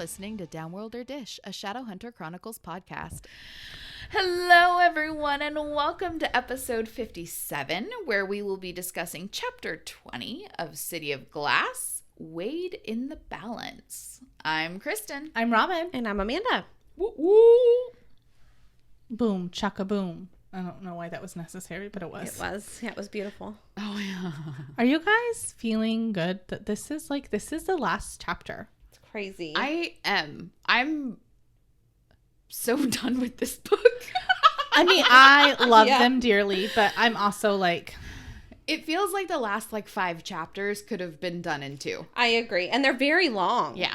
listening to Downworlder Dish, a Shadowhunter Chronicles podcast. Hello, everyone, and welcome to episode 57, where we will be discussing chapter 20 of City of Glass, Weighed in the Balance. I'm Kristen. I'm Robin. And I'm Amanda. Woo woo. Boom, chaka-boom. I don't know why that was necessary, but it was. It was. Yeah, it was beautiful. Oh, yeah. Are you guys feeling good that this is the last chapter? It's crazy. I am. I'm so done with this book. I mean, I love them dearly, but I'm also like... It feels like the last 5 chapters could have been done in 2. I agree. And they're very long. Yeah.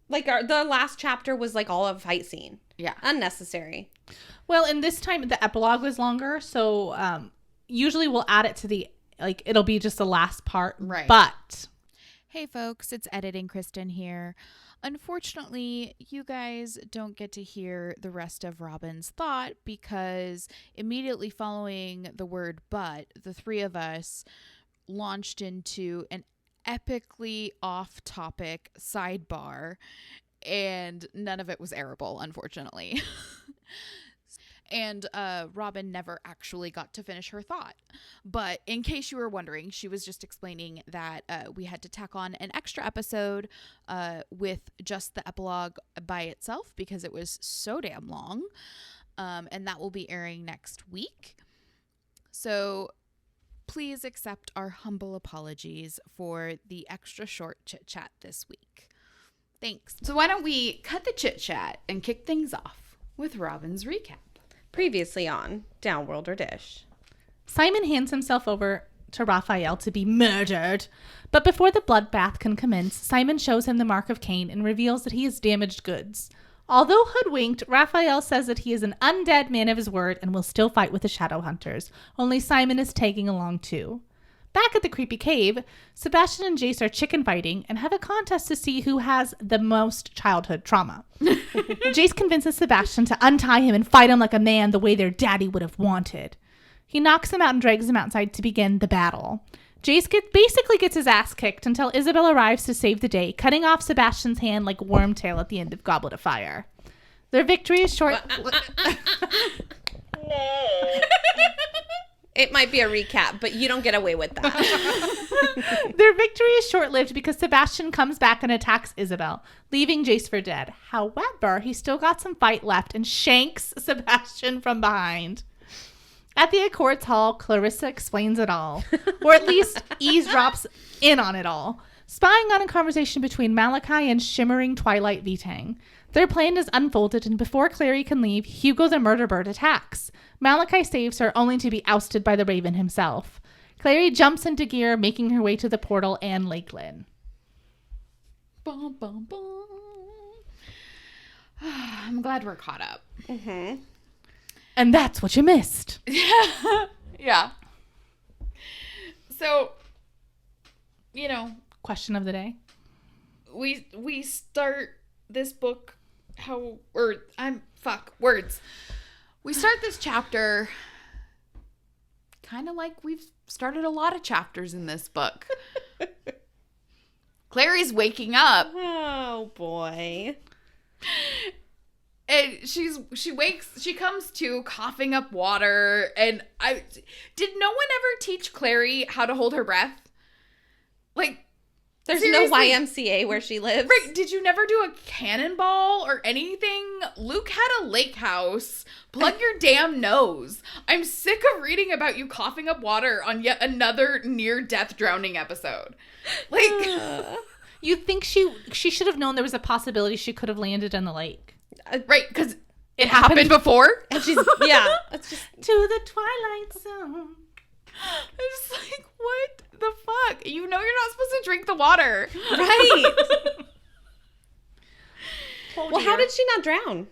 The last chapter was all a fight scene. Yeah. Unnecessary. Well, and this time the epilogue was longer, so usually we'll add it to the, it'll be just the last part. Right. But... Hey folks, it's Editing Kristen here. Unfortunately, you guys don't get to hear the rest of Robin's thought because immediately following the word but, the three of us launched into an epically off-topic sidebar, and none of it was airable, unfortunately. And Robin never actually got to finish her thought. But in case you were wondering, she was just explaining that we had to tack on an extra episode with just the epilogue by itself because it was so damn long. And that will be airing next week. So please accept our humble apologies for the extra short chit-chat this week. Thanks. So why don't we cut the chit-chat and kick things off with Robin's recap. Previously on Downworlder Dish. Simon hands himself over to Raphael to be murdered. But before the bloodbath can commence, Simon shows him the mark of Cain and reveals that he has damaged goods. Although hoodwinked, Raphael says that he is an undead man of his word and will still fight with the Shadowhunters. Only Simon is tagging along too. Back at the creepy cave, Sebastian and Jace are chicken fighting and have a contest to see who has the most childhood trauma. Jace convinces Sebastian to untie him and fight him like a man the way their daddy would have wanted. He knocks him out and drags him outside to begin the battle. Jace basically gets his ass kicked until Isabel arrives to save the day, cutting off Sebastian's hand like Wormtail at the end of Goblet of Fire. Their victory is short... It might be a recap, but you don't get away with that. Their victory is short-lived because Sebastian comes back and attacks Isabel, leaving Jace for dead. However, he's still got some fight left and shanks Sebastian from behind. At the Accords Hall, Clarissa explains it all, or at least eavesdrops in on it all, spying on a conversation between Malachi and shimmering Twilight Vitang. Their plan is unfolded, and before Clary can leave, Hugo the murder bird attacks. Malachi saves her, only to be ousted by the Raven himself. Clary jumps into gear, making her way to the portal and Lake Lynn. Bum, bum, bum. I'm glad we're caught up. Mm-hmm. And that's what you missed. Yeah. So, Question of the day. We start this book words. We start this chapter kind of like we've started a lot of chapters in this book. Clary's waking up. Oh, boy. And she comes to coughing up water. And did no one ever teach Clary how to hold her breath? There's seriously? no YMCA where she lives. Right, did you never do a cannonball or anything? Luke had a lake house. Plug your damn nose. I'm sick of reading about you coughing up water on yet another near-death drowning episode. You think she should have known there was a possibility she could have landed in the lake. Right, because it happened before. And she's, it's just... To the Twilight Zone. I'm just what the fuck? You're not supposed to drink the water. Right. Oh, well, how did she not drown?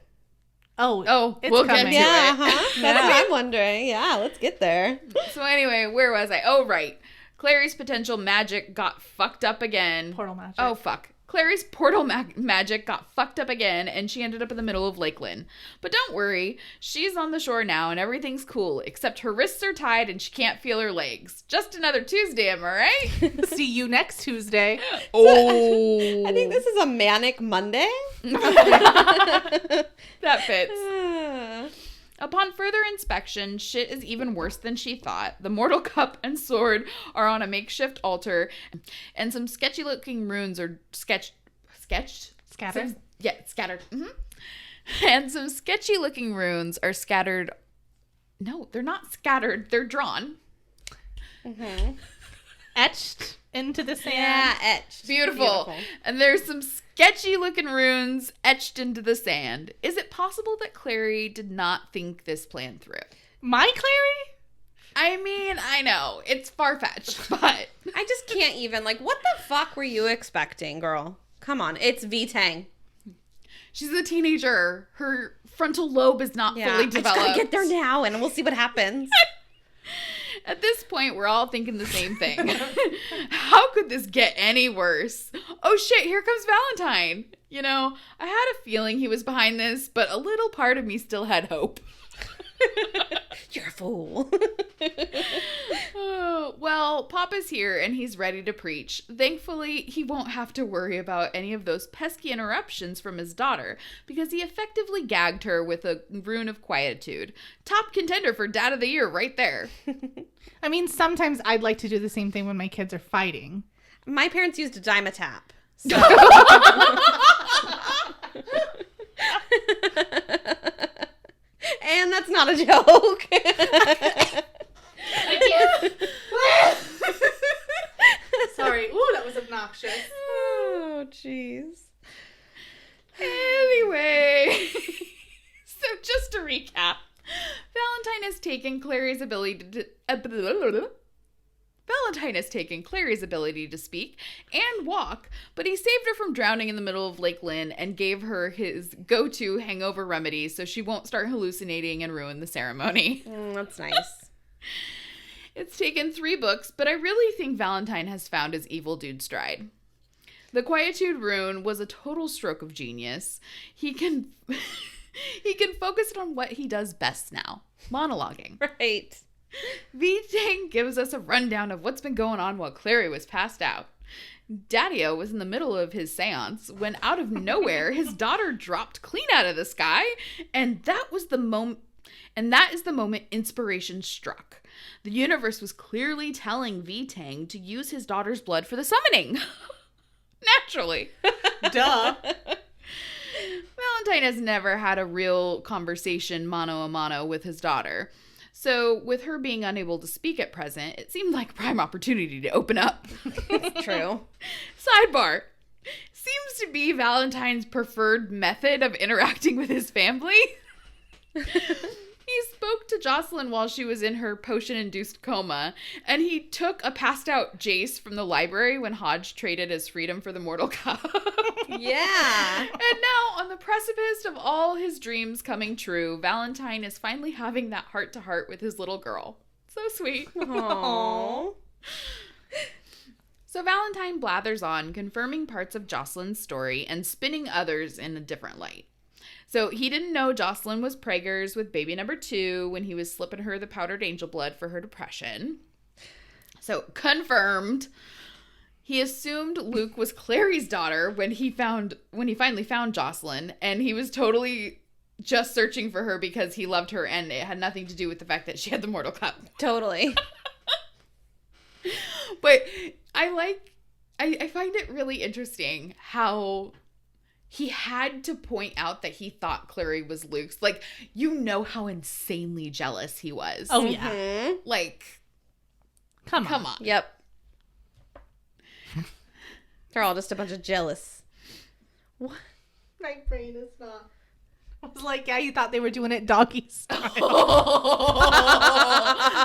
Oh, it's we'll coming. get to it. Uh-huh. That's what I'm wondering. Yeah, let's get there. So anyway, where was I? Oh, right. Clary's potential magic got fucked up again. Portal magic. Oh, fuck. Clary's portal magic got fucked up again, and she ended up in the middle of Lakeland. But don't worry, she's on the shore now, and everything's cool, except her wrists are tied and she can't feel her legs. Just another Tuesday, am I right? See you next Tuesday. Oh. I think this is a manic Monday. That fits. Upon further inspection, shit is even worse than she thought. The mortal cup and sword are on a makeshift altar, and some sketchy-looking runes are scattered. Scattered? Scattered. And some sketchy-looking runes are scattered. No, they're not scattered. They're drawn. Etched into the sand. Yeah, etched. Beautiful. And there's some sketchy-looking runes etched into the sand. Is it possible that Clary did not think this plan through? My Clary? I mean, I know. It's far-fetched, but... I just can't even. Like, what the fuck were you expecting, girl? Come on. It's V-Tang. She's a teenager. Her frontal lobe is not fully developed. I just gotta get there now, and we'll see what happens. At this point, we're all thinking the same thing. How could this get any worse? Oh shit, here comes Valentine. You know, I had a feeling he was behind this, but a little part of me still had hope. You're a fool. Oh, well, Papa's here and he's ready to preach. Thankfully, he won't have to worry about any of those pesky interruptions from his daughter, because he effectively gagged her with a rune of quietude. Top contender for Dad of the Year right there. I mean, sometimes I'd like to do the same thing when my kids are fighting. My parents used a Dimetap. So. And that's not a joke. Sorry. Ooh, that was obnoxious. Oh, jeez. Anyway, so just to recap, Valentine has taken Clary's ability to speak and walk, but he saved her from drowning in the middle of Lake Lynn and gave her his go-to hangover remedy so she won't start hallucinating and ruin the ceremony. That's nice. It's taken 3 books, but I really think Valentine has found his evil dude stride. The Quietude rune was a total stroke of genius. He can focus on what he does best now, monologuing. Right. V-Tang gives us a rundown of what's been going on while Clary was passed out. Daddy-O was in the middle of his seance when out of nowhere his daughter dropped clean out of the sky, and that is the moment inspiration struck. The universe was clearly telling V-Tang to use his daughter's blood for the summoning. Naturally. Duh. Valentine has never had a real conversation mano a mano with his daughter. So, with her being unable to speak at present, it seemed like a prime opportunity to open up. True. Sidebar. Seems to be Valentine's preferred method of interacting with his family. He spoke to Jocelyn while she was in her potion-induced coma, and he took a passed-out Jace from the library when Hodge traded his freedom for the Mortal Cup. Yeah. And now, on the precipice of all his dreams coming true, Valentine is finally having that heart-to-heart with his little girl. So sweet. Aww. So Valentine blathers on, confirming parts of Jocelyn's story and spinning others in a different light. So he didn't know Jocelyn was preggers with baby number 2 when he was slipping her the powdered angel blood for her depression. So confirmed. He assumed Luke was Clary's daughter when he finally found Jocelyn, and he was totally just searching for her because he loved her, and it had nothing to do with the fact that she had the mortal cup. Totally. But I find it really interesting how he had to point out that he thought Clary was Luke's. Like, you know how insanely jealous he was. Oh, yeah. Like, Come on. Yep. They're all just a bunch of jealous. What? My brain is not. I was like, yeah, you thought they were doing it doggy style. Oh,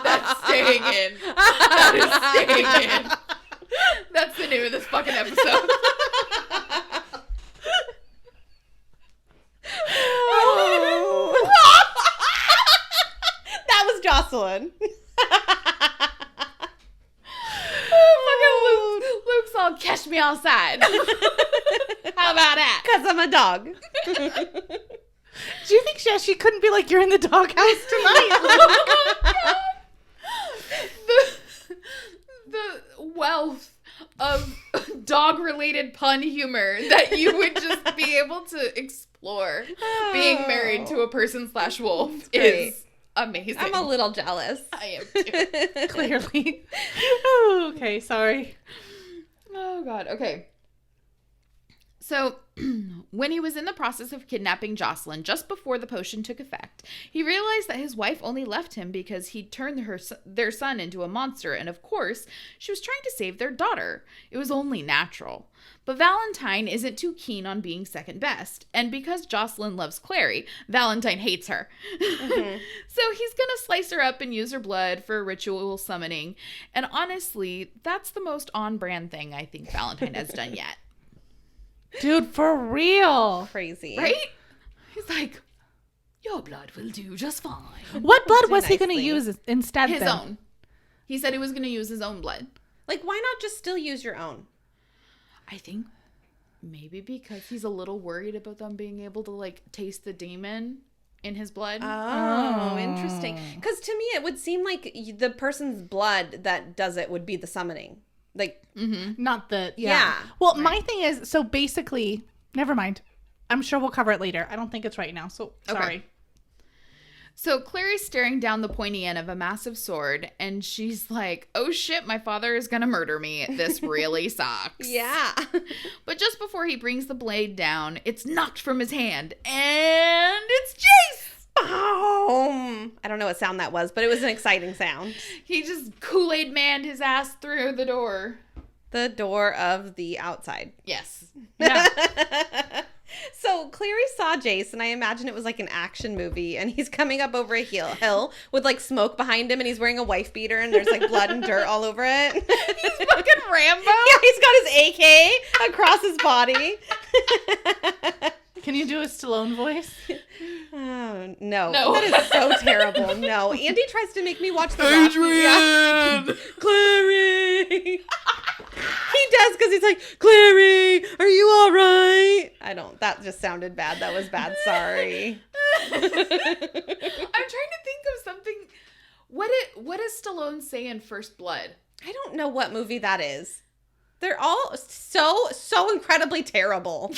that's staying in. That is staying in. That's the name of this fucking episode. That was Jocelyn. Luke's all catch me outside. about it? Because I'm a dog. Do you think she couldn't be like, you're in the doghouse tonight? the wealth of dog-related pun humor that you would just be able to explore being married to a person / wolf is amazing. I'm a little jealous. I am too. Clearly. Oh, okay, sorry. Oh, God. Okay. So, when he was in the process of kidnapping Jocelyn just before the potion took effect, he realized that his wife only left him because he'd turned their son into a monster, and of course, she was trying to save their daughter. It was only natural. But Valentine isn't too keen on being second best, and because Jocelyn loves Clary, Valentine hates her. Mm-hmm. So he's gonna slice her up and use her blood for ritual summoning, and honestly, that's the most on-brand thing I think Valentine has done yet. Dude, for real. Crazy. Right? He's like, your blood will do just fine. What blood was he going to use instead? His own. He said he was going to use his own blood. Like, why not just still use your own? I think maybe because he's a little worried about them being able to, like, taste the demon in his blood. Oh, interesting. Because to me, it would seem like the person's blood that does it would be the summoning. Like, not the, yeah. Well, my thing is, so basically, never mind. I'm sure we'll cover it later. I don't think it's right now, so sorry. Okay. So Clary's staring down the pointy end of a massive sword, and she's like, oh shit, my father is gonna murder me. This really sucks. Yeah. But just before he brings the blade down, it's knocked from his hand, and it's Jace! Boom! I don't know what sound that was, but it was an exciting sound. He just Kool-Aid manned his ass through the door. The door of the outside. Yes. Yeah. So Clary saw Jace, and I imagine it was like an action movie, and he's coming up over a hill with like smoke behind him, and he's wearing a wife beater, and there's like blood and dirt all over it. He's fucking Rambo. Yeah, he's got his AK across his body. Can you do a Stallone voice? Oh, no. No. That is so terrible. No. Andy tries to make me watch the Adrian! Rocky. Clary! He does, because he's like, Clary, are you all right? That just sounded bad. That was bad. Sorry. I'm trying to think of something. What does Stallone say in First Blood? I don't know what movie that is. They're all so incredibly terrible.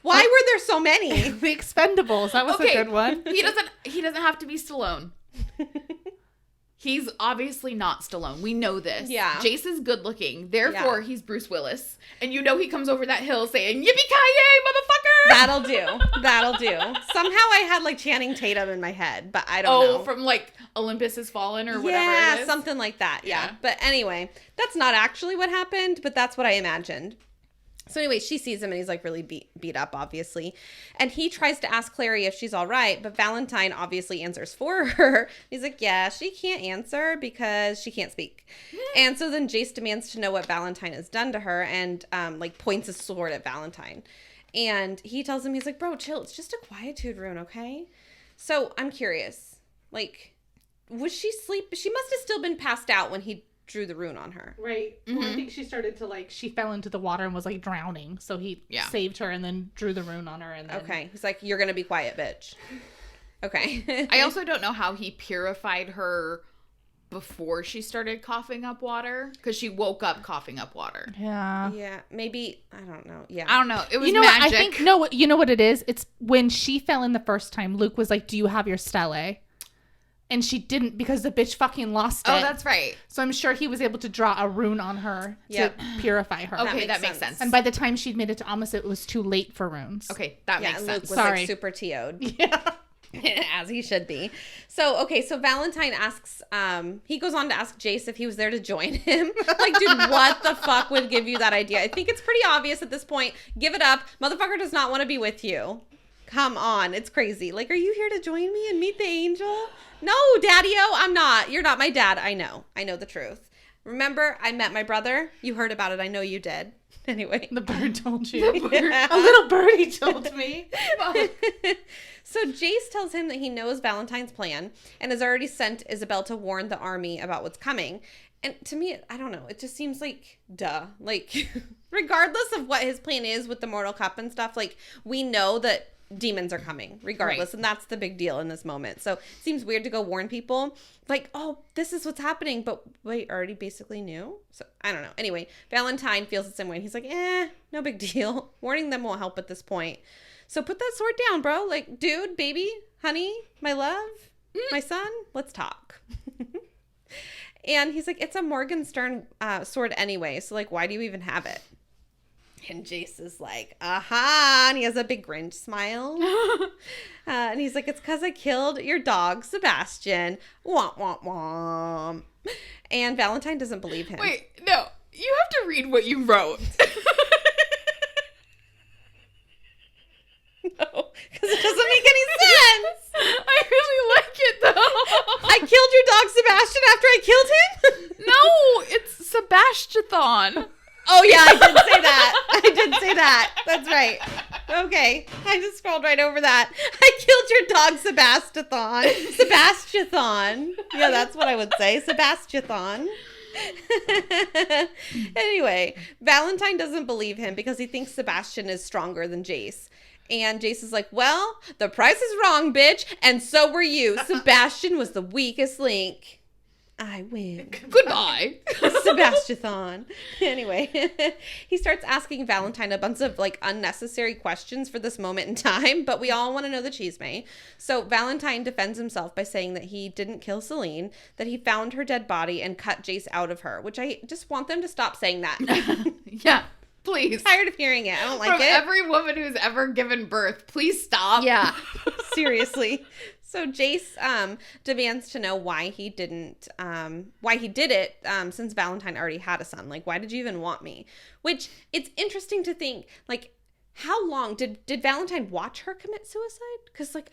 Why were there so many? The Expendables. That was a good one. He doesn't have to be Stallone. He's obviously not Stallone. We know this. Yeah. Jace is good looking. Therefore, he's Bruce Willis. And you know he comes over that hill saying, yippee-ki-yay, motherfucker! That'll do. Somehow I had like Channing Tatum in my head, but I don't know. Oh, from like Olympus Has Fallen or whatever it is? Something like that. Yeah. But anyway, that's not actually what happened, but that's what I imagined. So anyway, she sees him and he's like really beat up, obviously. And he tries to ask Clary if she's all right, but Valentine obviously answers for her. He's like, yeah, she can't answer because she can't speak. And so then Jace demands to know what Valentine has done to her and like points his sword at Valentine. And he tells him, he's like, bro, chill. It's just a quietude rune, okay? So I'm curious. Like, was she sleep? She must have still been passed out when he drew the rune on her. Right. Well, I think she started to she fell into the water and was like drowning. So he saved her and then drew the rune on her. And then... Okay. He's like, you're going to be quiet, bitch. Okay. I also don't know how he purified her before she started coughing up water, because she woke up coughing up water. Yeah. Yeah. Maybe, I don't know. Yeah. I don't know. It was magic. magic. I think, no, you know what it is? It's when she fell in the first time, Luke was like, do you have your stele? And she didn't, because the bitch fucking lost it. Oh, that's right. So I'm sure he was able to draw a rune on her to purify her. Okay, that makes sense. And by the time she'd made it to Amos, it was too late for runes. Okay, that makes and sense. Luke was like super TO'd. Yeah. As he should be. So, okay, so Valentine asks, he goes on to ask Jace if he was there to join him. Like, dude, what the fuck would give you that idea? I think it's pretty obvious at this point. Give it up. Motherfucker does not want to be with you. Come on. It's crazy. Like, are you here to join me and meet the angel? No, Daddy-o, I'm not. You're not my dad. I know. I know the truth. Remember, I met my brother. You heard about it. I know you did. Anyway. The bird told you. A little birdie told me. So Jace tells him that he knows Valentine's plan and has already sent Isabel to warn the army about what's coming. And to me, I don't know. It just seems like, duh. Like, regardless of what his plan is with the mortal cup and stuff, like, we know that demons are coming regardless. Right. And that's the big deal in this moment. So it seems weird to go warn people like, oh, this is what's happening. But wait, already basically knew. So I don't know. Anyway, Valentine feels the same way. He's like, no big deal. Warning them won't help at this point. So put that sword down, bro. Like, dude, baby, honey, my love, my son, let's talk. And he's like, it's a Morgenstern sword anyway. So like, why do you even have it? And Jace is like, aha. And he has a big Grinch smile. And he's like, it's because I killed your dog, Sebastian. Womp, womp, womp. And Valentine doesn't believe him. Wait, no. You have to read what you wrote. No, because it doesn't make any sense. I really like it, though. I killed your dog, Sebastian, after I killed him? No, it's Sebastian. Oh, yeah, I did say that. I did say that. That's right. Okay. I just scrolled right over that. I killed your dog, Sebastian. Sebastian. Yeah, that's what I would say. Sebastian. Anyway, Valentine doesn't believe him because he thinks Sebastian is stronger than Jace. And Jace is like, well, the price is wrong, bitch. And so were you. Sebastian was the weakest link. I win. Goodbye. Sebastian. Anyway, he starts asking Valentine a bunch of like unnecessary questions for this moment in time, but we all want to know the chisme. So Valentine defends himself by saying that he didn't kill Celine, that he found her dead body and cut Jace out of her, which I just want them to stop saying that. Yeah, please. I'm tired of hearing it. I don't like From it. Every woman who's ever given birth, please stop. Yeah, seriously. So Jace demands to know why he did it since Valentine already had a son. Like, why did you even want me? Which, it's interesting to think, like, how long did Valentine watch her commit suicide? Because, like,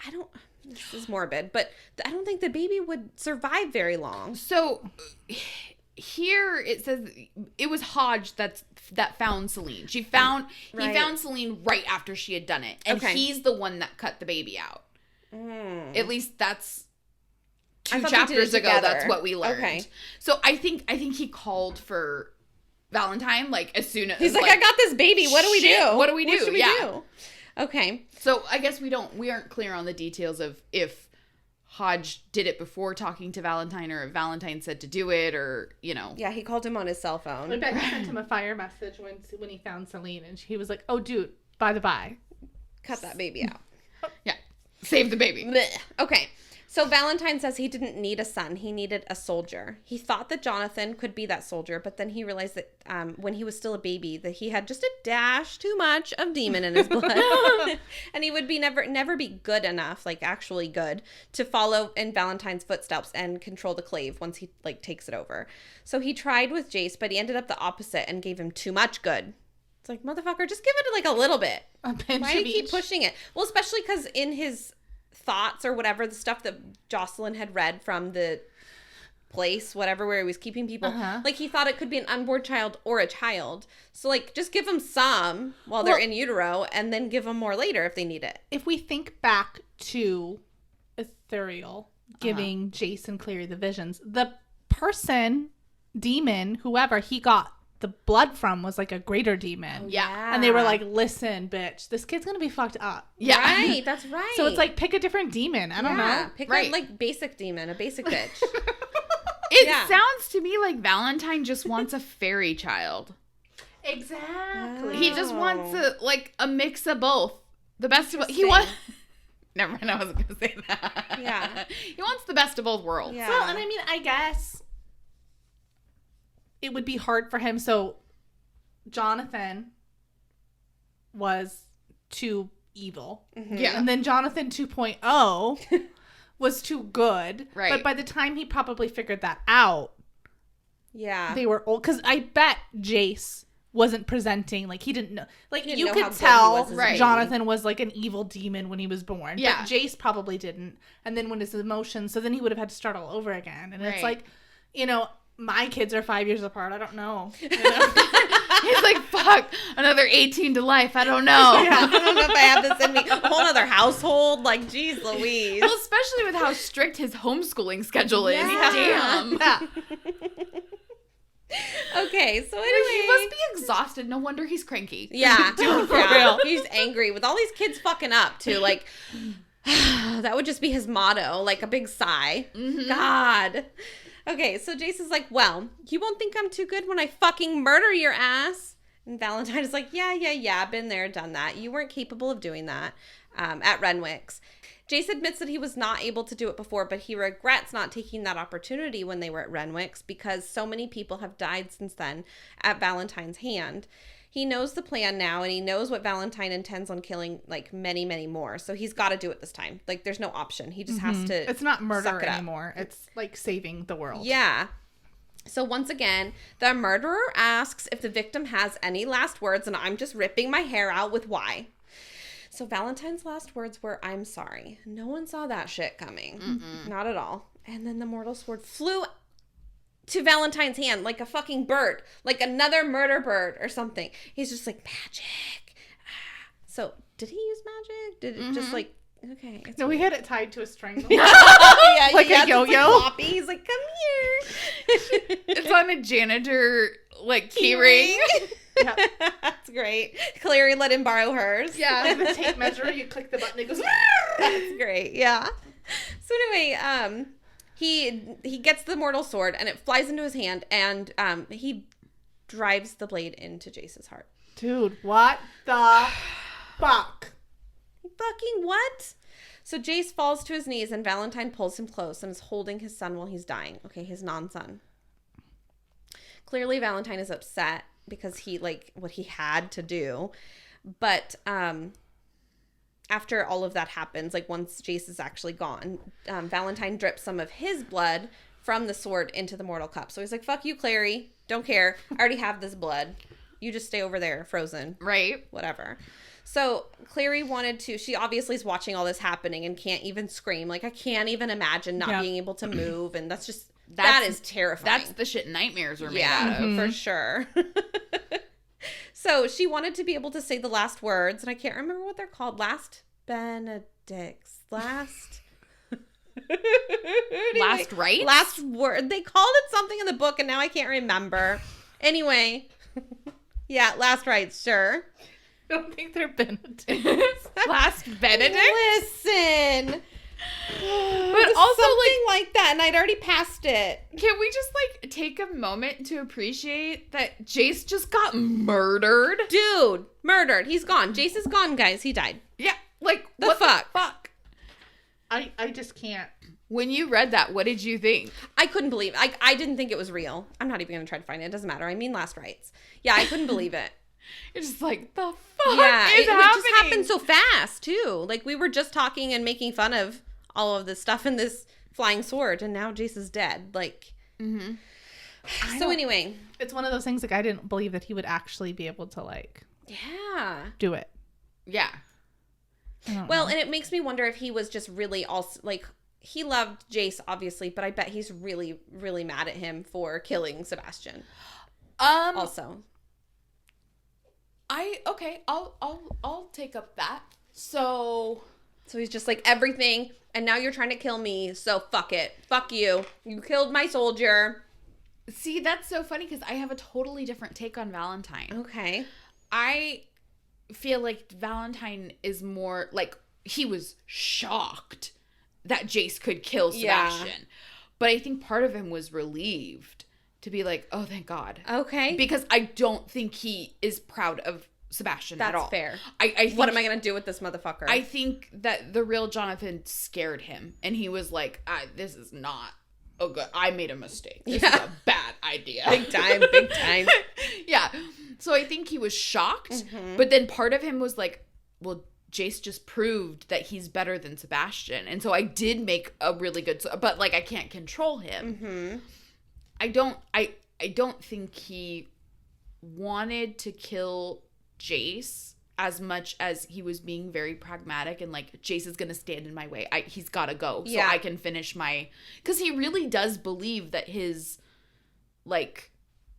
this is morbid, but I don't think the baby would survive very long. So here it says it was Hodge that found Celine. He found Celine right after she had done it. And he's the one that cut the baby out. At least that's 2 chapters ago. That's what we learned. Okay. So I think he called for Valentine like as soon as he's like I got this baby. What do we do? What do we do? What should we do? Okay. So I guess we aren't clear on the details of if Hodge did it before talking to Valentine or if Valentine said to do it or, you know. Yeah, he called him on his cell phone. I bet he sent him a fire message when he found Celine and he was like, oh, dude, by the by. Cut that baby out. Yeah. Save the baby. Blech. Okay. So Valentine says he didn't need a son. He needed a soldier. He thought that Jonathan could be that soldier, but then he realized that when he was still a baby, that he had just a dash too much of demon in his blood. And he would be never be good enough, like actually good, to follow in Valentine's footsteps and control the clave once he like takes it over. So he tried with Jace, but he ended up the opposite and gave him too much good. It's like, motherfucker, just give it like a little bit. Why do you keep pushing it? Well, especially because in his thoughts or whatever, the stuff that Jocelyn had read from the place, whatever, where he was keeping people, like he thought it could be an unborn child or a child. So like just give them some while they're in utero and then give them more later if they need it. If we think back to Ethereal giving Jace and Clary the visions, the person, demon, whoever he got the blood from was like a greater demon. Yeah. And they were like, listen, bitch, this kid's gonna be fucked up. Yeah. Right, that's right. So it's like, pick a different demon. I don't know. Pick a like basic demon, a basic bitch. It sounds to me like Valentine just wants a fairy child. Exactly. He just wants a mix of both. The best of both. He wants... Never mind, I wasn't going to say that. Yeah. He wants the best of both worlds. Yeah. Well, and I mean, I guess it would be hard for him. So Jonathan was too evil. Mm-hmm. Yeah. And then Jonathan 2.0 was too good. Right. But by the time he probably figured that out, they were old. Because I bet Jace wasn't presenting, like, he didn't know. Like, you could tell Jonathan was like an evil demon when he was born. Yeah. But Jace probably didn't. And then when his emotions, so then he would have had to start all over again. And it's like, you know, my kids are 5 years apart. I don't know. You know? He's like, fuck, another 18 to life. I don't know. Yeah, I don't know if I have this in me. A whole other household. Like, geez Louise. Well, especially with how strict his homeschooling schedule is. Yeah. Damn. Yeah. Okay, so anyway. He must be exhausted. No wonder he's cranky. Yeah. Dude, for real. He's angry with all these kids fucking up, too. Like, that would just be his motto. Like, a big sigh. Mm-hmm. God. Okay, so Jace is like, well, you won't think I'm too good when I fucking murder your ass. And Valentine is like, yeah, been there, done that. You weren't capable of doing that at Renwick's. Jace admits that he was not able to do it before, but he regrets not taking that opportunity when they were at Renwick's because so many people have died since then at Valentine's hand. He knows the plan now, and he knows what Valentine intends on killing, like, many, many more. So he's got to do it this time. Like, there's no option. He just has to. It's not murder suck it up. anymore. It's like saving the world. Yeah. So once again, the murderer asks if the victim has any last words, and I'm just ripping my hair out with why. So Valentine's last words were, I'm sorry. No one saw that shit coming. Mm-mm. Not at all. And then the mortal sword flew to Valentine's hand like a fucking bird. Like another murder bird or something. He's just like, magic. So, did he use magic? Did it just like, okay. No, we had it tied to a string. Yeah, like a yo-yo. Like he's like, come here. It's on a janitor, like, key ring. Yeah. That's great. Clary let him borrow hers. Yeah, like the tape measure, you click the button, it goes. That's great. Yeah. So anyway, he gets the mortal sword and it flies into his hand and he drives the blade into Jace's heart. Dude, what the fuck? Fucking what? So Jace falls to his knees and Valentine pulls him close and is holding his son while he's dying. Okay, his non-son. Clearly Valentine is upset because he, like, what he had to do. But after all of that happens, like, once Jace is actually gone, Valentine drips some of his blood from the sword into the mortal cup. So he's like, fuck you, Clary. Don't care. I already have this blood. You just stay over there, frozen. Right. Whatever. So Clary wanted to, she obviously is watching all this happening and can't even scream. Like, I can't even imagine not being able to move. And that's just, that is terrifying. That's the shit nightmares are made out of. For sure. So she wanted to be able to say the last words, and I can't remember what they're called. Last Benedicts. Last Rites? Last word. They called it something in the book, and now I can't remember. Anyway. Yeah, last rites, sure. I don't think they're Benedicts. Last Benedict? Listen. But also, something like that, and I'd already passed it. Can we just, like, take a moment to appreciate that Jace just got murdered? Dude, murdered. He's gone. Jace is gone, guys. He died. Yeah, like, The what fuck? the fuck? I just can't. When you read that, what did you think? I couldn't believe it. I didn't think it was real. I'm not even going to try to find it. It doesn't matter. I mean last rites. Yeah, I couldn't believe it. You're just like, the fuck Yeah, is it happening? just happened so fast, too. Like, we were just talking and making fun of all of this stuff in this flying sword, and now Jace is dead. Like, so anyway. It's one of those things, like, I didn't believe that he would actually be able to, like, do it. Yeah. Well, and it makes me wonder if he was just really also, like, he loved Jace, obviously, but I bet he's really, really mad at him for killing Sebastian. Also. I'll take up that. So he's just like, everything, and now you're trying to kill me, so fuck it. Fuck you. You killed my soldier. see, that's so funny because I have a totally different take on Valentine. Okay. I feel like Valentine is more like he was shocked that Jace could kill Sebastian. Yeah. But I think part of him was relieved to be like, oh, thank God. Okay. Because I don't think he is proud of Sebastian at all. That's fair. I think, what am I going to do with this motherfucker? I think that the real Jonathan scared him. And he was like, this is not a good, I made a mistake. This is a bad idea. Big time, big time. Yeah. So I think he was shocked. Mm-hmm. But then part of him was like, well, Jace just proved that he's better than Sebastian. And so I did make a really good, but like I can't control him. Mm-hmm. I don't think he wanted to kill Jace as much as he was being very pragmatic and like, Jace is going to stand in my way. He's got to go so I can finish my, because he really does believe that his like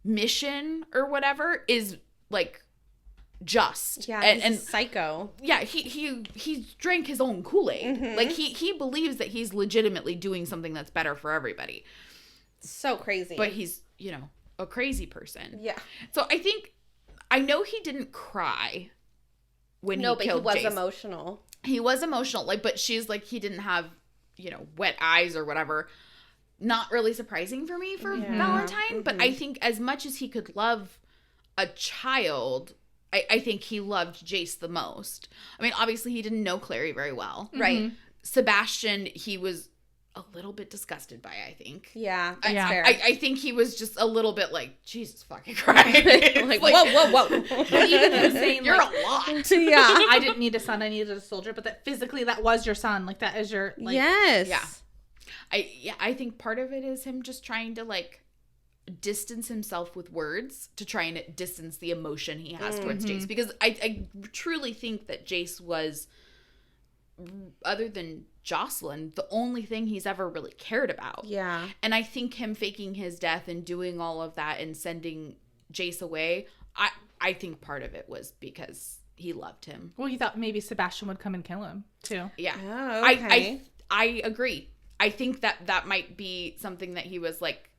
mission or whatever is like just. Yeah, and psycho. Yeah, he drank his own Kool-Aid. Mm-hmm. Like he believes that he's legitimately doing something that's better for everybody. So crazy. But he's, a crazy person. Yeah. So I know he didn't cry when he killed Jace. No, but he was emotional. He was emotional, like, but she's like, he didn't have, wet eyes or whatever. Not really surprising for me for Valentine, but I think as much as he could love a child, I think he loved Jace the most. I mean, obviously he didn't know Clary very well. Right. Sebastian, he was a little bit disgusted by, I think. Yeah, that's fair. I think he was just a little bit like, Jesus fucking Christ. like, whoa. Even him saying, you're like, a lot. Yeah. I didn't need a son, I needed a soldier, but that physically that was your son. Like, that is your, like. Yes. Yeah. I think part of it is him just trying to, like, distance himself with words to try and distance the emotion he has towards Jace. Because I truly think that Jace was, other than Jocelyn, the only thing he's ever really cared about. Yeah. And I think him faking his death and doing all of that and sending Jace away, I think part of it was because he loved him. Well, he thought maybe Sebastian would come and kill him, too. Yeah. Oh, okay. I agree. I think that might be something that he was like,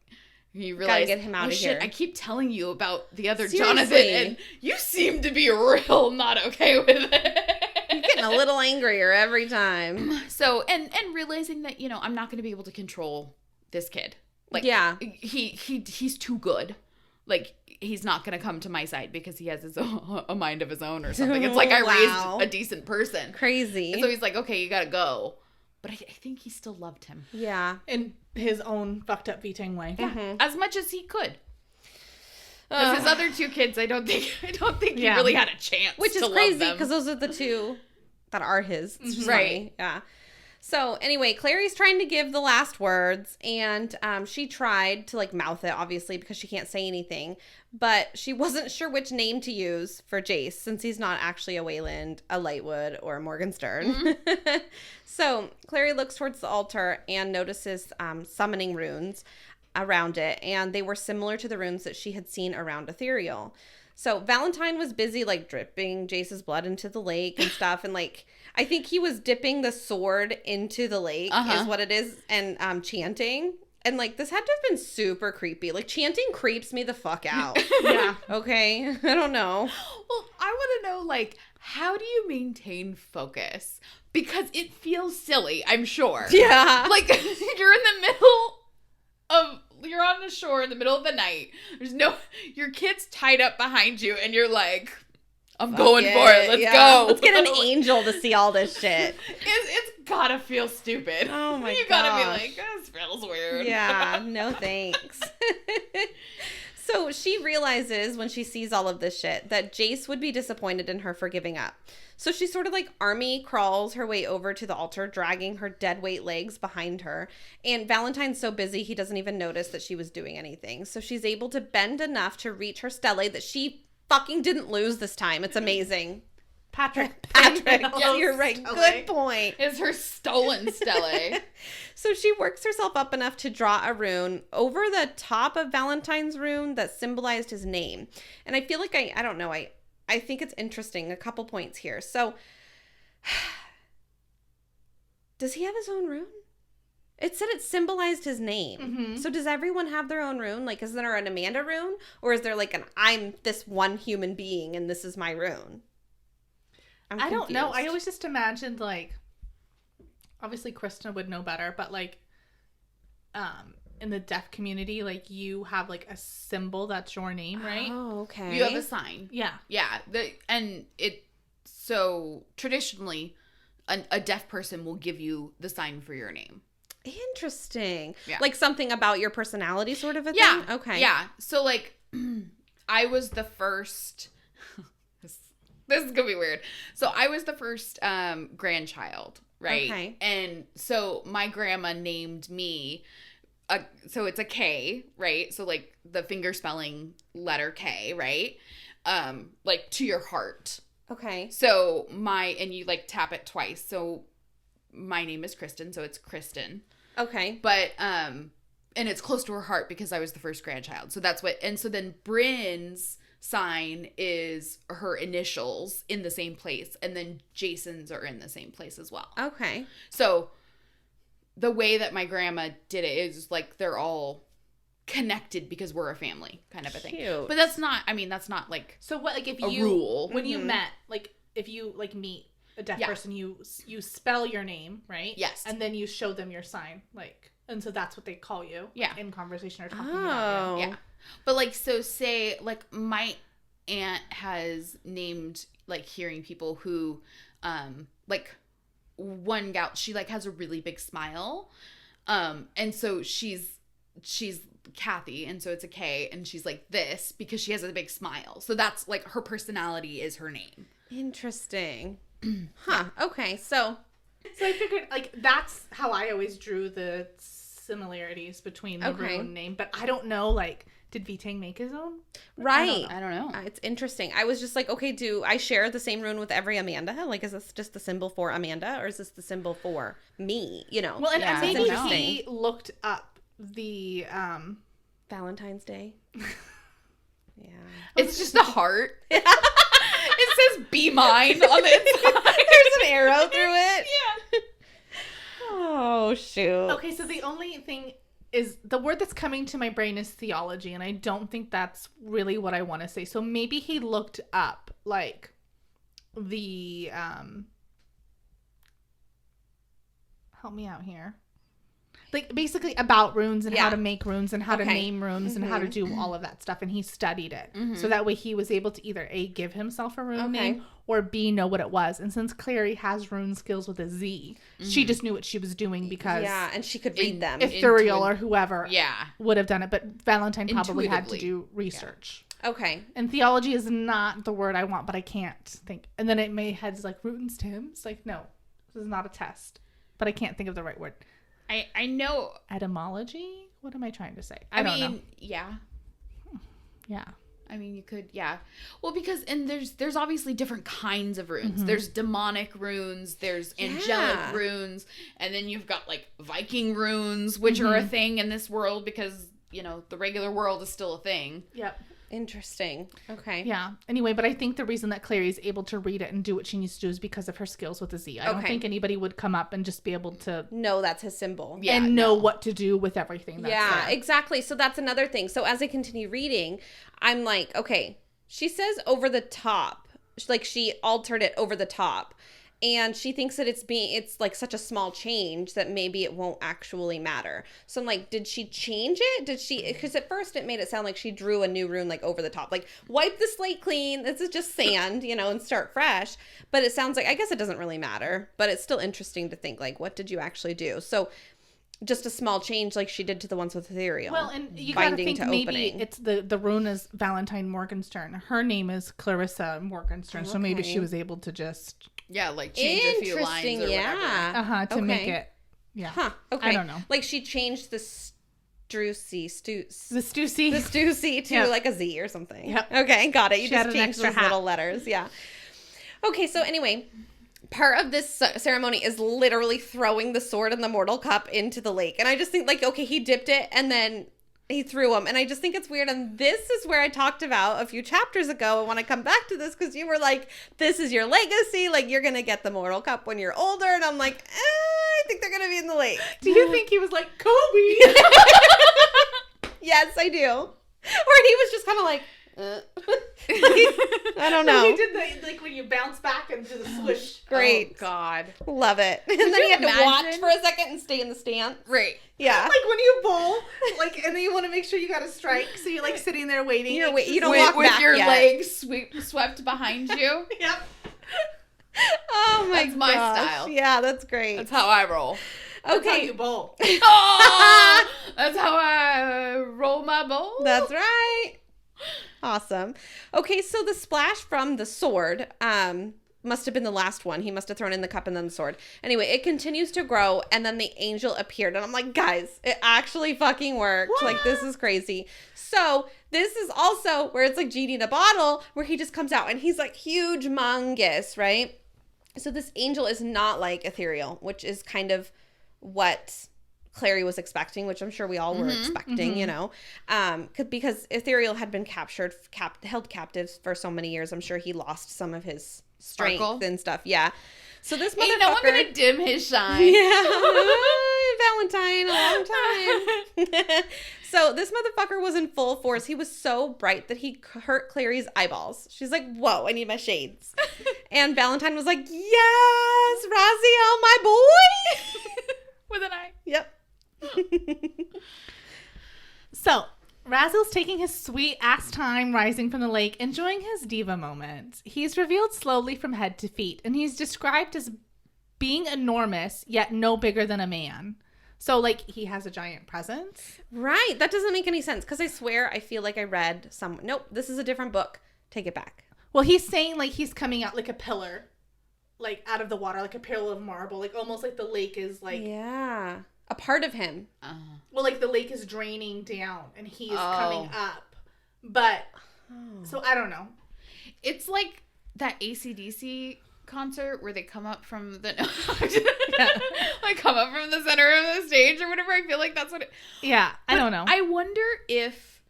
he realized, gotta get him out of here. I keep telling you about the other Seriously. Jonathan, and you seem to be real not okay with it. You're getting a little angrier every time. So, and realizing that, I'm not going to be able to control this kid. Like, yeah. He's too good. Like, he's not going to come to my side because he has a mind of his own or something. It's like I raised a decent person. Crazy. And so he's like, okay, you got to go. But I think he still loved him. Yeah. In his own fucked up V-Tang way. Yeah. As much as he could. Because his other two kids, I don't think he really had a chance. Which is to crazy love them. because those are the two that are his. It's just Right. funny. Yeah. So anyway, Clary's trying to give the last words, and she tried to, like, mouth it, obviously, because she can't say anything. But she wasn't sure which name to use for Jace, since he's not actually a Wayland, a Lightwood, or a Morgenstern. So Clary looks towards the altar and notices summoning runes around it, and they were similar to the runes that she had seen around Ethereal. So Valentine was busy, like, dripping Jace's blood into the lake and stuff, and, like, I think he was dipping the sword into the lake is what it is, and chanting. And, like, this had to have been super creepy. Like, chanting creeps me the fuck out. Yeah. Okay? I don't know. Well, I want to know, like, how do you maintain focus? Because it feels silly, I'm sure. Yeah. Like, you're in the middle of... You're on the shore in the middle of the night. Your kid's tied up behind you, and you're like, I'm going for it. Let's go. Let's get an angel to see all this shit. It's gotta feel stupid. Oh my god. You gotta be like, this feels weird. Yeah, no thanks. So she realizes when she sees all of this shit that Jace would be disappointed in her for giving up. So she sort of, like, army crawls her way over to the altar, dragging her dead weight legs behind her. And Valentine's so busy, he doesn't even notice that she was doing anything. So she's able to bend enough to reach her stele that she fucking didn't lose this time. It's amazing. Patrick. Yeah, you're right. Good point. Is her stolen stele. So she works herself up enough to draw a rune over the top of Valentine's rune that symbolized his name. And I feel like I don't know, I think it's interesting. A couple points here. So, does he have his own rune? It said it symbolized his name. Mm-hmm. So does everyone have their own rune? Like, is there an Amanda rune? Or is there, like, an I'm this one human being and this is my rune? I don't know. I always just imagined, like, obviously Krista would know better, but, like, in the deaf community, like, you have, like, a symbol that's your name, right? Oh, okay. You have a sign. Yeah. Yeah. So traditionally, a deaf person will give you the sign for your name. Interesting. Yeah. Like something about your personality sort of a Yeah. thing? Okay. Yeah. So, like, I was the first... This is gonna be weird. So I was the first grandchild, right? Okay. And so my grandma named me... so it's a K, right? So, like, the finger spelling letter K, right? Like, to your heart. Okay. So and you, like, tap it twice. So my name is Kristen, so it's Kristen. Okay. But and it's close to her heart because I was the first grandchild. So that's what. And so then Bryn's sign is her initials in the same place, and then Jason's are in the same place as well. Okay. So the way that my grandma did it is, like, they're all connected because we're a family kind of a thing. Cute. But that's not, like So what, like, if a you rule. when you met, like, if you like meet a deaf person, you spell your name, right? Yes. And then you show them your sign, like, and so that's what they call you. Yeah. In conversation or talking about you. Yeah. But, like, so say, like, my aunt has named, like, hearing people who, like, one gal, she, like, has a really big smile. And so she's Kathy, and so it's a K, and she's like this because she has a big smile. So that's, like, her personality is her name. Interesting. Huh. Okay. So I figured, like, that's how I always drew the similarities between the rune name. But I don't know, like, did Vitang make his own? right. I don't know. It's interesting. I was just like, okay, do I share the same rune with every Amanda? Like, is this just the symbol for Amanda, or is this the symbol for me? You know? Well, and Yeah, maybe I don't know. he looked up the Valentine's Day. Yeah. It's just a heart. It says "Be mine" on the inside. There's an arrow through it. Yeah. Oh, shoot. Okay, so the only thing is the word that's coming to my brain is theology, and I don't think that's really what I want to say. So maybe he looked up, like, the help me out here. Like, basically about runes and how to make runes and how to name runes and how to do all of that stuff, and he studied it. So that way he was able to either A, give himself a rune name, or B, know what it was. And since Clary has rune skills with a Z, she just knew what she was doing because and she could read them. Ithuriel or whoever Yeah. would have done it, but Valentine probably had to Intuitively. do research. Okay. And theology is not the word I want, but I can't think. And then it may heads like root stems. Like, no, this is not a test, but I can't think of the right word. I know. Etymology? What am I trying to say? I don't mean, know. yeah. Yeah. I mean, you could, yeah. Well, because, and there's obviously different kinds of runes. There's demonic runes, there's angelic runes, and then you've got, like, Viking runes, which are a thing in this world because, you know, the regular world is still a thing. Yep. Interesting. Okay. Yeah. Anyway, but I think the reason that Clary is able to read it and do what she needs to do is because of her skills with the Z. I don't think anybody would come up and just be able to No, that's his symbol. Yeah, and know what to do with everything that's Yeah, there. exactly. So that's another thing. So as I continue reading, I'm like, okay, she says over the top. Like, she altered it over the top. And she thinks that it's like such a small change that maybe it won't actually matter. So I'm like, did she change it? Because at first it made it sound like she drew a new rune, like, over the top. Like, wipe the slate clean. This is just sand, you know, and start fresh. But it sounds like, I guess it doesn't really matter. But it's still interesting to think, like, what did you actually do? So just a small change like she did to the ones with Ethereal. Well, and you gotta think to maybe opening. it's the rune is Valentine Morgenstern. Her name is Clarissa Morgenstern, so maybe she was able to just Yeah, like change a few lines or whatever. to make it. Yeah. Huh. Okay. I don't know. Like, she changed the The Stussy. the Stussy to Yeah. like a Z or something. Yep. Okay, got it. You She had just an changed extra those hat. little letters. Yeah. Okay, so anyway, part of this ceremony is literally throwing the sword and the mortal cup into the lake. And I just think, like, okay, he dipped it and then he threw them. And I just think it's weird. And this is where I talked about a few chapters ago. I want to come back to this because you were like, this is your legacy. Like, you're going to get the mortal cup when you're older. And I'm like, I think they're going to be in the lake. Do you think he was like Kobe? Yes, I do. Or he was just kind of like, I don't know. He did the, like, when you bounce back and do the swoosh. Great. Oh, God. Love it. And then he had to watch imagine? for a second and stay in the stance. Right. Yeah. Like when you bowl, like, and then you want to make sure you got a strike, so you're like sitting there waiting. You don't With, walk with back your yet. legs swept behind you. Yep. Oh my That's my gosh. style. Yeah, that's great. That's how I roll. That's how Okay. you bowl. Oh, that's how I roll my bowl. That's right. Awesome. Okay, so the splash from the sword must have been the last one. He must have thrown in the cup and then the sword. Anyway, it continues to grow, and then the angel appeared. And I'm like, guys, it actually fucking worked. What? Like, this is crazy. So this is also where it's like Genie in a bottle, where he just comes out, and he's like huge, humongous, right? So this angel is not like Ethereal, which is kind of what Clary was expecting, which I'm sure we all were expecting, you know, because Ethereal had been held captive for so many years. I'm sure he lost some of his strength Sparkle. and stuff. Yeah. So this motherfucker. Ain't no one gonna dim his shine. Yeah. Valentine, a long time. So this motherfucker was in full force. He was so bright that he hurt Clary's eyeballs. She's like, whoa, I need my shades. And Valentine was like, yes, Raziel, my boy. With an eye. Yep. So, Raziel's taking his sweet ass time rising from the lake, enjoying his diva moment. He's revealed slowly from head to feet, and he's described as being enormous, yet no bigger than a man. So, like, he has a giant presence. Right. That doesn't make any sense because I swear I feel like I read some. Nope, this is a different book. Take it back. Well, he's saying, like, he's coming out like a pillar, like, out of the water, like a pillar of marble, like, almost like the lake is, like... Yeah. A part of him. Well, like, the lake is draining down, and he's coming up. But, so, I don't know. It's like that AC/DC concert where they come up from the... like, come up from the center of the stage or whatever. I feel like that's what it... Yeah, I don't know. I wonder if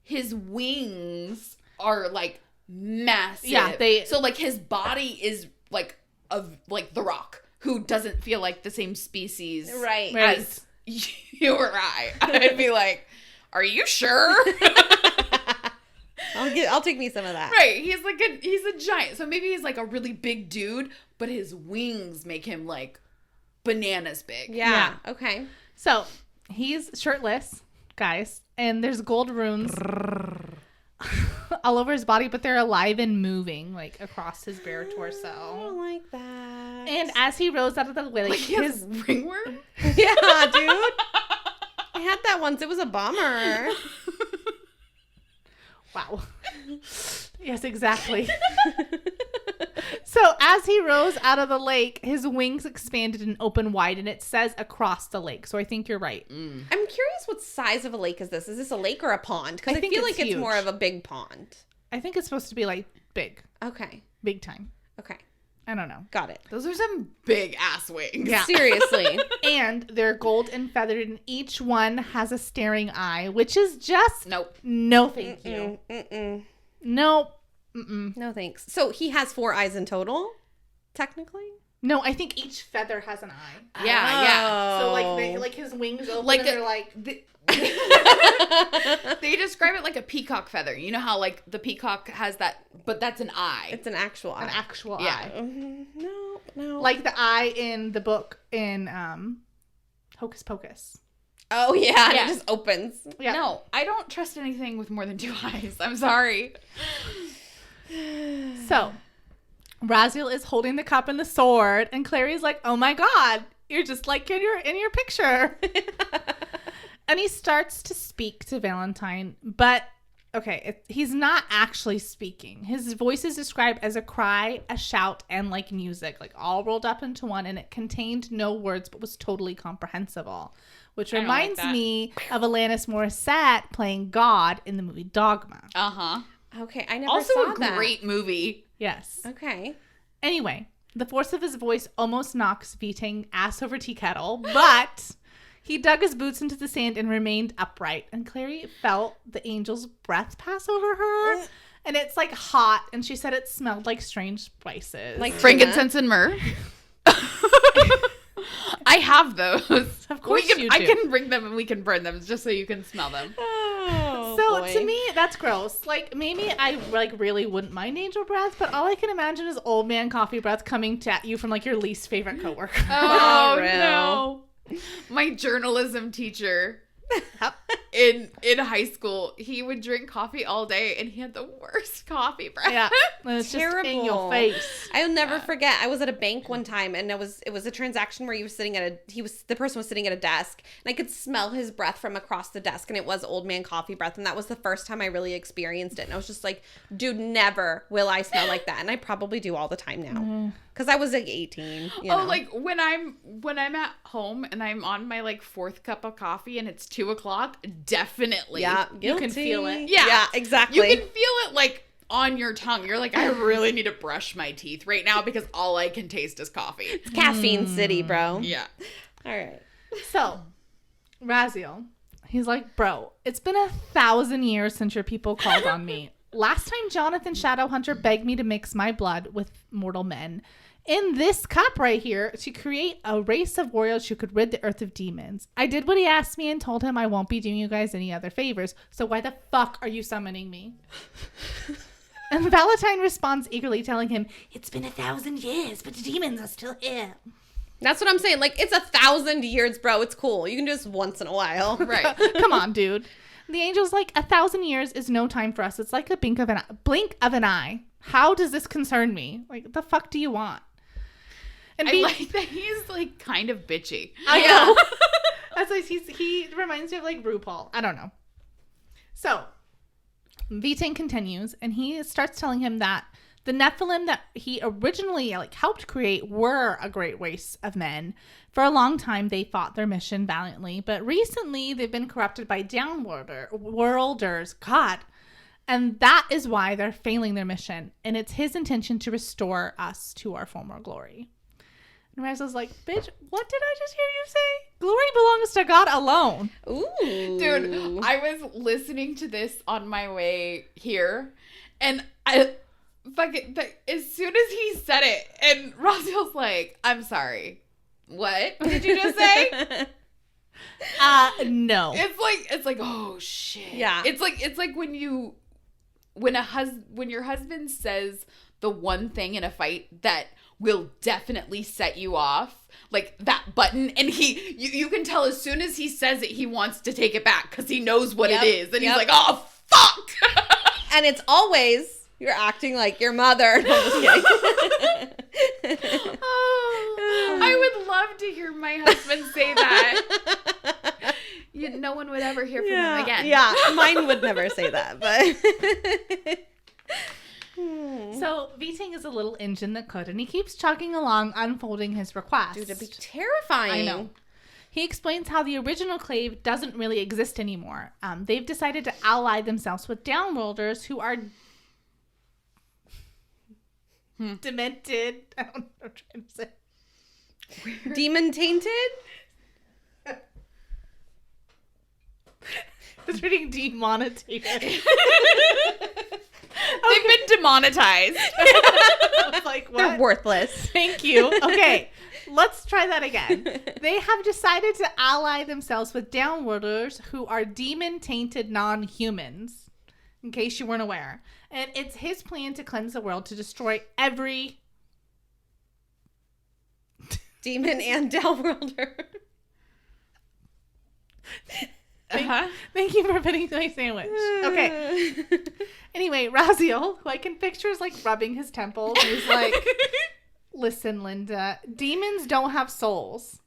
his wings are, like, massive. Yeah, So, like, his body is, like, of like, The Rock, who doesn't feel like the same species Right. as you or I. I'd be like, are you sure? I'll take me some of that. Right. He's a giant. So maybe he's like a really big dude, but his wings make him like bananas big. Yeah. Okay. So, he's shirtless, guys, and there's gold runes all over his body, but they're alive and moving, like, across his bare I torso. don't like that. And as he rose out of the lake, Like he has ringworm? Yeah, dude. I had that once. It was a bummer. Wow. Yes, exactly. So as he rose out of the lake, his wings expanded and opened wide, and it says across the lake. So I think you're right. I'm curious what size of a lake is this? Is this a lake or a pond? Because I I think feel it's like it's huge. more of a big pond. I think it's supposed to be like big time. Okay. I don't know. Got it. Those are some big ass wings. Yeah. Seriously. And they're gold and feathered, and each one has a staring eye, which is just Nope. no thank you. Nope. Mm-mm. No thanks. So he has 4 eyes in total, technically? No, I think each feather has an eye. Yeah. So like his wings open, Like and they're like They describe it like a peacock feather. You know how like the peacock has that, but that's an eye. It's an actual eye. an actual Yeah. eye. No. Like the eye in the book in Hocus Pocus. Oh, yeah. And Yeah. it just opens. Yeah. No, I don't trust anything with more than 2 eyes. I'm sorry. So, Raziel is holding the cup and the sword, and Clary's like, "Oh my God, you're just like in your picture." And he starts to speak to Valentine, but okay, he's not actually speaking. His voice is described as a cry, a shout, and like music, like all rolled up into one, and it contained no words but was totally comprehensible. Which I don't like reminds that. me of Alanis Morissette playing God in the movie Dogma. Uh-huh. Okay, I never Also saw a that. great movie. Yes. Okay. Anyway, the force of his voice almost knocks Vitang ass over tea kettle, but he dug his boots into the sand and remained upright. And Clary felt the angel's breath pass over her. And it's like hot. And she said it smelled like strange spices. Like Frankincense and myrrh. I have those. Of course you do. I can bring them and we can burn them just so you can smell them. Oh, So boy. to me, that's gross. Like maybe I like really wouldn't mind angel breath, but all I can imagine is old man coffee breath coming at you from like your least favorite coworker. Oh, real. no. My journalism teacher in high school, he would drink coffee all day and he had the worst coffee breath. Yeah, and it's just in your Terrible. face. I'll never forget. I was at a bank one time, and it was a transaction where the person was sitting at a desk, and I could smell his breath from across the desk, and it was old man coffee breath, and that was the first time I really experienced it. And I was just like, dude, never will I smell like that, and I probably do all the time now because I was like 18. You know? Like when I'm at home and I'm on my like 4th cup of coffee and it's 2:00, definitely. Yeah, You can guilty. feel it. Yeah, exactly. You can feel it like on your tongue. You're like, I really need to brush my teeth right now because all I can taste is coffee. It's caffeine city, bro. Yeah. All right. So, Raziel, he's like, bro, it's been 1,000 years since your people called on me. Last time Jonathan Shadowhunter begged me to mix my blood with mortal men, In this cup right here, to create a race of warriors who could rid the earth of demons. I did what he asked me and told him I won't be doing you guys any other favors, so why the fuck are you summoning me? And Valentine responds eagerly, telling him, it's been 1,000 years, but the demons are still here. That's what I'm saying. Like, it's 1,000 years, bro. It's cool. You can do this once in a while. Right. Come on, dude. The angel's like, 1,000 years is no time for us. It's like a blink of an eye. How does this concern me? Like, the fuck do you want? And I like that he's like kind of bitchy. I know. That's like he reminds me of like RuPaul. I don't know. So Viting continues, and he starts telling him that the Nephilim that he originally like helped create were a great race of men. For a long time, they fought their mission valiantly, but recently they've been corrupted by Downworlders. God. And that is why they're failing their mission. And it's his intention to restore us to our former glory. And Razel's like, bitch, what did I just hear you say? Glory belongs to God alone. Ooh. Dude, I was listening to this on my way here, and I fucking, as soon as he said it, and Raziel's like, I'm sorry. What did you just say? No. It's like, oh shit. Yeah. It's like when your husband says the one thing in a fight that will definitely set you off, like that button, and you can tell as soon as he says it, he wants to take it back because he knows what it is, and he's like, oh fuck. And it's always, you're acting like your mother. No, I'm just kidding. I would love to hear my husband say that. No one would ever hear from him again. Yeah, mine would never say that, but So Viting is a little engine that could, and he keeps chugging along, unfolding his request. dude, it'd be terrifying. I know. He explains how the original clave doesn't really exist anymore. They've decided to ally themselves with Downworlders, who are demented. I don't know what I'm trying to say. Demon tainted? I was reading demonetized. They've been demonetized. I was like, what? They're worthless. Thank you. Okay, let's try that again. They have decided to ally themselves with Downworlders, who are demon-tainted non-humans, in case you weren't aware. And it's his plan to cleanse the world, to destroy every Demon and Downworlder. Thank you for putting my sandwich. Okay. Anyway, Raziel, who I can picture is like rubbing his temples, he's like, listen, Linda, demons don't have souls.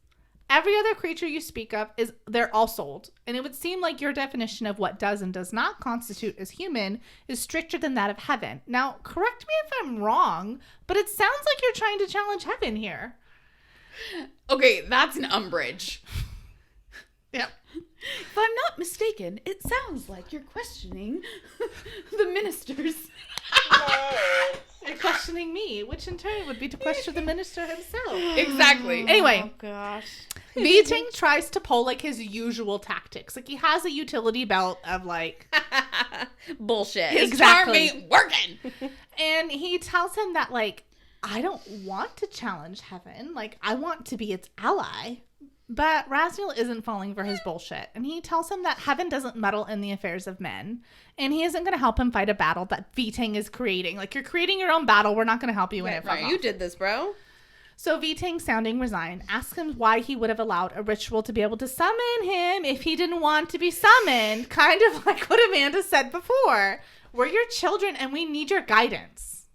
Every other creature you speak of they're all souled. And it would seem like your definition of what does and does not constitute as human is stricter than that of heaven. Now, correct me if I'm wrong, but it sounds like you're trying to challenge heaven here. Okay, that's an umbrage. Yep. If I'm not mistaken, it sounds like you're questioning the ministers. You're questioning me, which in turn would be to question the minister himself. Exactly. Anyway. Oh, gosh. Viting tries to pull like his usual tactics. Like he has a utility belt of like Bullshit. His Exactly. charm ain't working. and he tells him that like I don't want to challenge heaven. Like I want to be its ally. But Raziel isn't falling for his bullshit, and he tells him that heaven doesn't meddle in the affairs of men, and he isn't going to help him fight a battle that Viting is creating. Like, you're creating your own battle. We're not going to help you in it. Right. You did this, bro. So Viting, sounding resigned, asks him why he would have allowed a ritual to be able to summon him if he didn't want to be summoned. Kind of like what Amanda said before. We're your children, and we need your guidance.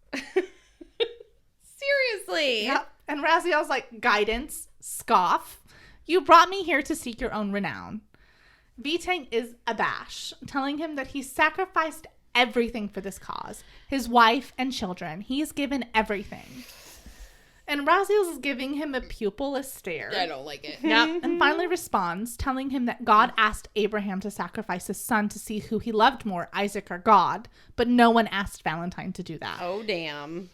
Seriously. Yep. And Raziel's like, guidance? Scoff. You brought me here to seek your own renown. Viting is abashed, telling him that he sacrificed everything for this cause. His wife and children. He's given everything. And Raziel is giving him a pupilless stare. I don't like it. Yep. And finally responds, telling him that God asked Abraham to sacrifice his son to see who he loved more, Isaac or God. But no one asked Valentine to do that. Oh, damn.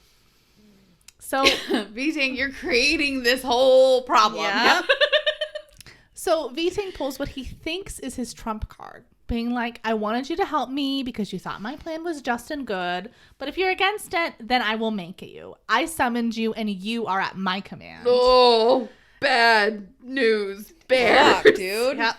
So, Viting, you're creating this whole problem. Yep. So Viting pulls what he thinks is his trump card. being like, I wanted you to help me because you thought my plan was just and good. But if you're against it, then I will make it you. I summoned you and you are at my command. Oh, bad news bears. Fuck, dude. Yep.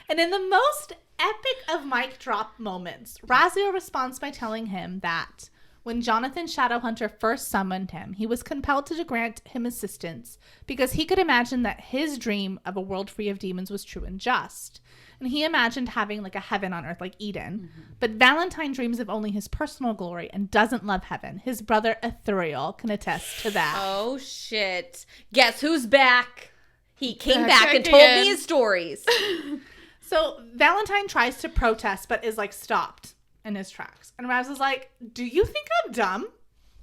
And in the most epic of mic drop moments, Raziel responds by telling him that when Jonathan Shadowhunter first summoned him, he was compelled to grant him assistance because he could imagine that his dream of a world free of demons was true and just. And he imagined having like a heaven on earth like Eden. Mm-hmm. But Valentine dreams of only his personal glory and doesn't love heaven. His brother Ithuriel can attest to that. Oh, shit. Guess who's back? He came back and told me his stories. So Valentine tries to protest but is like stopped in his tracks. And Raz is like, do you think I'm dumb?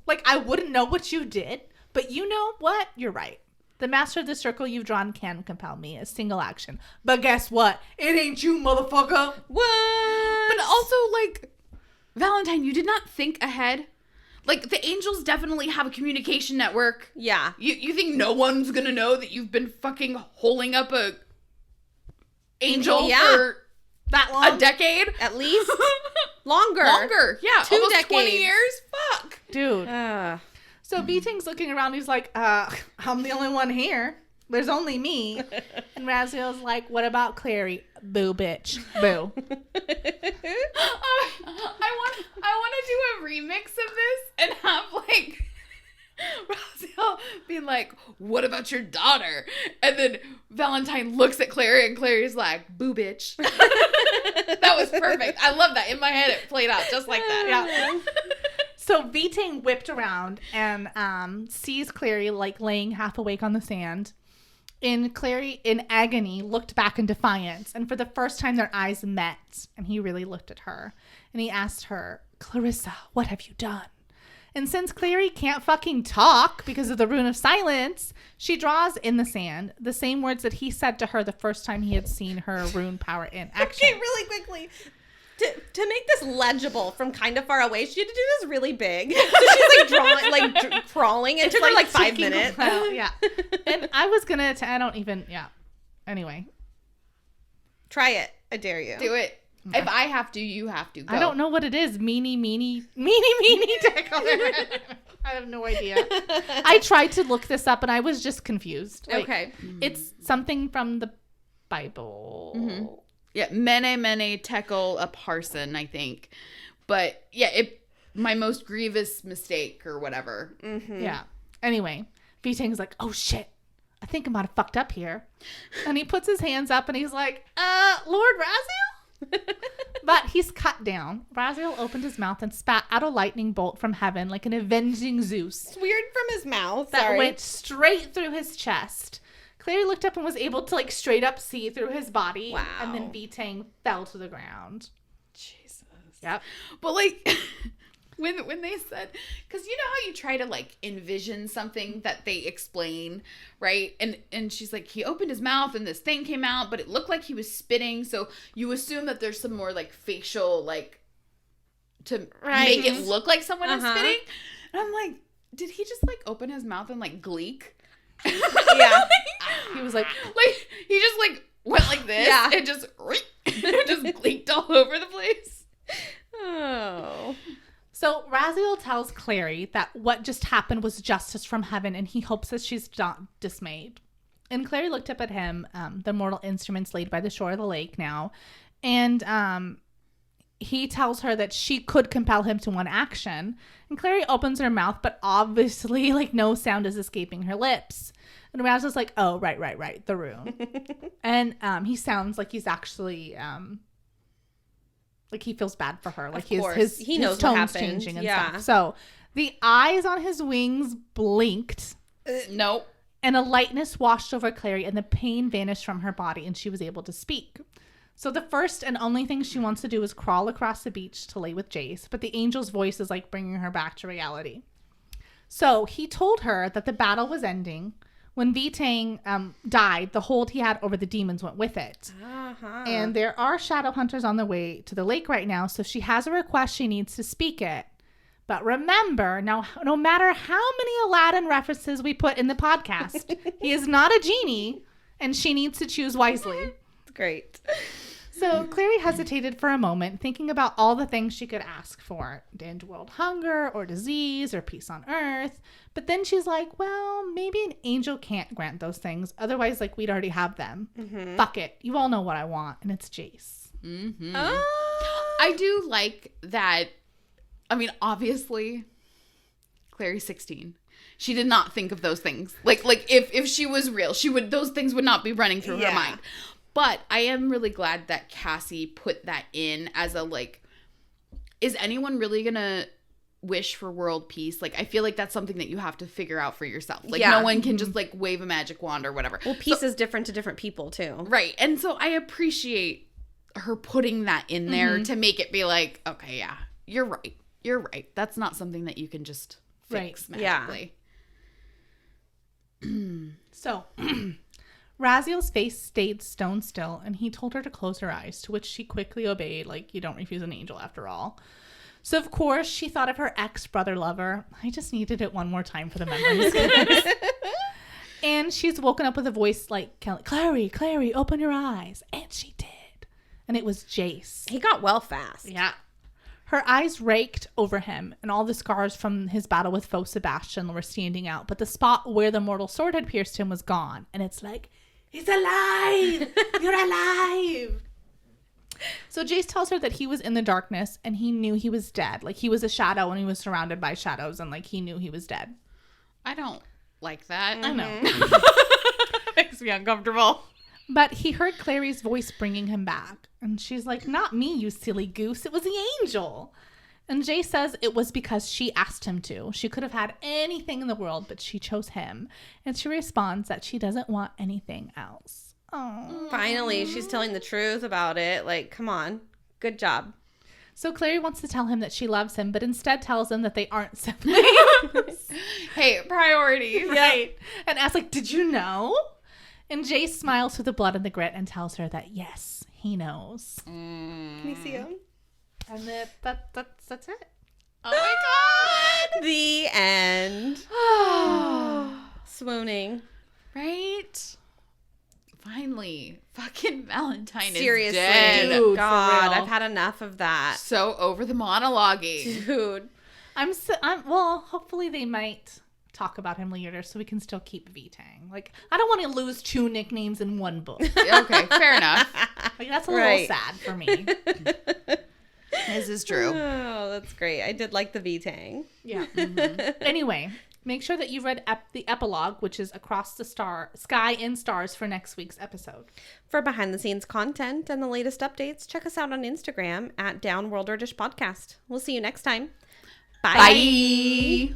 Like, I wouldn't know what you did, but you know what? You're right. The master of the circle you've drawn can compel me. A single action. But guess what? It ain't you, motherfucker. What? But also, like, Valentine, you did not think ahead. Like, the angels definitely have a communication network. Yeah. You think no one's gonna know that you've been fucking holding up a angel for that long? a decade? At least? Longer. Yeah. 2 almost decades. 20 years? Fuck. Dude. So Beating's looking around. He's like, I'm the only one here. There's only me. And Raziel's like, what about Clary? Boo, bitch. Boo. I want to do a remix of this and have, like, Raziel being like, what about your daughter? And then Valentine looks at Clary and Clary's like, boo, bitch. That was perfect. I love that. In my head, it played out just like that. Yeah. So Beating whipped around and sees Clary like laying half awake on the sand. And Clary, in agony, looked back in defiance. And for the first time, their eyes met. And he really looked at her. And he asked her, Clarissa, what have you done? And since Clary can't fucking talk because of the rune of silence, she draws in the sand the same words that he said to her the first time he had seen her rune power in action. Okay, really quickly. To make this legible from kind of far away, she had to do this really big. So she's like drawing, like crawling. It took her like 5 minutes. Yeah. And I was gonna, Anyway. Try it. I dare you. Do it. If I have to, you have to. Go. I don't know what it is. Meanie tickle. I have no idea. I tried to look this up and I was just confused. Like, okay. It's something from the Bible. Mm-hmm. Yeah, mene tekel a parson, I think. But yeah, my most grievous mistake or whatever. Mm-hmm. Yeah. Anyway, Beating's like, oh shit, I think I might have fucked up here. And he puts his hands up and he's like, Lord Raziel? But he's cut down. Raziel opened his mouth and spat out a lightning bolt from heaven like an avenging Zeus. It's weird from his mouth. That went straight through his chest. Clary looked up and was able to like straight up see through his body. Wow. And then Beating fell to the ground. Jesus. Yep. But like when they said, because you know how you try to like envision something that they explain, right? And she's like, he opened his mouth and this thing came out, but it looked like he was spitting. So you assume that there's some more like facial, like to make it look like someone is spitting. And I'm like, did he just like open his mouth and like gleek? Yeah. He was like he just like went like this. Yeah. And just gleeked all over the place. Oh. So Raziel tells Clary that what just happened was justice from heaven and he hopes that she's not dismayed. And Clary looked up at him, the mortal instruments laid by the shore of the lake now, and he tells her that she could compel him to one action. And Clary opens her mouth, but obviously like no sound is escaping her lips. And Raziel's like, oh, right, the rune. And he sounds like he's actually like he feels bad for her. Like he knows his tone's what happened. changing and stuff. So the eyes on his wings blinked. Nope. And a lightness washed over Clary and the pain vanished from her body and she was able to speak. So the first and only thing she wants to do is crawl across the beach to lay with Jace. But the angel's voice is like bringing her back to reality. So he told her that the battle was ending. When Beating died, the hold he had over the demons went with it. Uh-huh. And there are Shadowhunters on the way to the lake right now, so she has a request she needs to speak it. But remember, now, no matter how many Aladdin references we put in the podcast, he is not a genie, and she needs to choose wisely. Great. So Clary hesitated for a moment, thinking about all the things she could ask for. End world hunger or disease or peace on earth. But then she's like, well, maybe an angel can't grant those things. Otherwise, like, we'd already have them. Mm-hmm. Fuck it. You all know what I want. And it's Jace. Mm-hmm. I do like that. I mean, obviously, Clary's 16. She did not think of those things. Like if she was real, those things would not be running through her mind. But I am really glad that Cassie put that in as a, like, is anyone really gonna wish for world peace? Like, I feel like that's something that you have to figure out for yourself. Like, no one can just, like, wave a magic wand or whatever. Well, peace is different to different people, too. Right. And so I appreciate her putting that in there to make it be like, okay, yeah, you're right. You're right. That's not something that you can just fix magically. So, Raziel's face stayed stone still, and he told her to close her eyes, to which she quickly obeyed, like, you don't refuse an angel after all. So, of course, she thought of her ex-brother lover. I just needed it one more time for the memories. And she's woken up with a voice like, Clary, open your eyes. And she did. And it was Jace. He got well fast. Yeah. Her eyes raked over him, and all the scars from his battle with Foe Sebastian were standing out. But the spot where the mortal sword had pierced him was gone. And it's like, he's alive! You're alive! So Jace tells her that he was in the darkness, and he knew he was dead. Like, he was a shadow, and he was surrounded by shadows, and, like, he knew he was dead. I don't like that. I know. Makes me uncomfortable. But he heard Clary's voice bringing him back. And she's like, not me, you silly goose. It was the angel. And Jay says it was because she asked him to. She could have had anything in the world, but she chose him. And she responds that she doesn't want anything else. Oh. Finally, she's telling the truth about it. Like, come on. Good job. So Clary wants to tell him that she loves him, but instead tells him that they aren't siblings. Hey, priorities. Right. And asks, like, did you know? And Jace smiles through the blood and the grit and tells her that, yes, he knows. Can you see him? And that's it. Oh, my God. The end. Swooning. Right? Finally. Fucking Valentine Seriously. is dead. Dude, God, I've had enough of that. So over the monologuing. Dude. Well, hopefully they might talk about him later so we can still keep V-Tang. Like, I don't want to lose 2 nicknames in one book. Okay, fair enough. Like, that's a little sad for me. This is true. Oh, that's great. I did like the V-Tang. Yeah. Mm-hmm. Anyway, make sure that you read the epilogue, which is Across the Sky and Stars, for next week's episode. For behind-the-scenes content and the latest updates, check us out on Instagram at Downworlder Podcast. We'll see you next time. Bye. Bye.